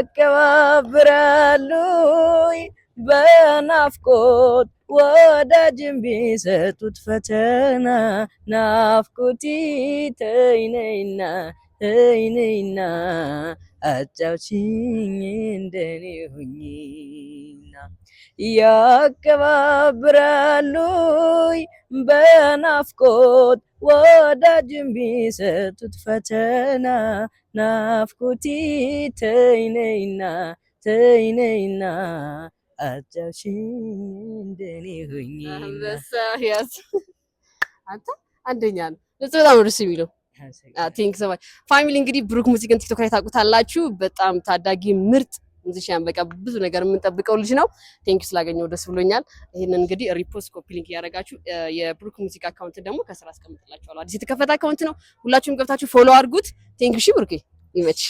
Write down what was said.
ያከባብራሉ በናፍቆት ወዳጅም ቢሰጡት ፈተና ናፍቆቲ ተይነይና ተይነይና አጫውችኝ እንደኔ ሁኚና ያከባብራሉ በናፍቆት ወዳጅም ቢሰጡት ፈተና ናፍቆቲ ተይነይና ተይነይና አጫውችኝ እንደኔ ሁኚና አንበሳ ያዝ አንተ አንደኛ ነው። በጣም ደስ የሚለው ቲንክ ሶ ማች ፋሚሊ። እንግዲህ ብሩክ ሙዚቃን ቲክቶክ ላይ ታውቁታላችሁ። በጣም ታዳጊ ምርጥ ሙዚሻን በቃ ብዙ ነገር የምንጠብቀው ልጅ ነው። ቴንክ ዩ ስላገኘው ደስ ብሎኛል። ይሄንን እንግዲህ ሪፖስት ኮፒ ሊንክ ያደረጋችሁ የብሩክ ሙዚቃ አካውንት ደግሞ ከስራ አስቀምጥላችኋለሁ። አዲስ የተከፈተ አካውንት ነው። ሁላችሁም ገብታችሁ ፎሎ አድርጉት። ቴንክ ዩ ሺ ብሩኬ ይመችሽ።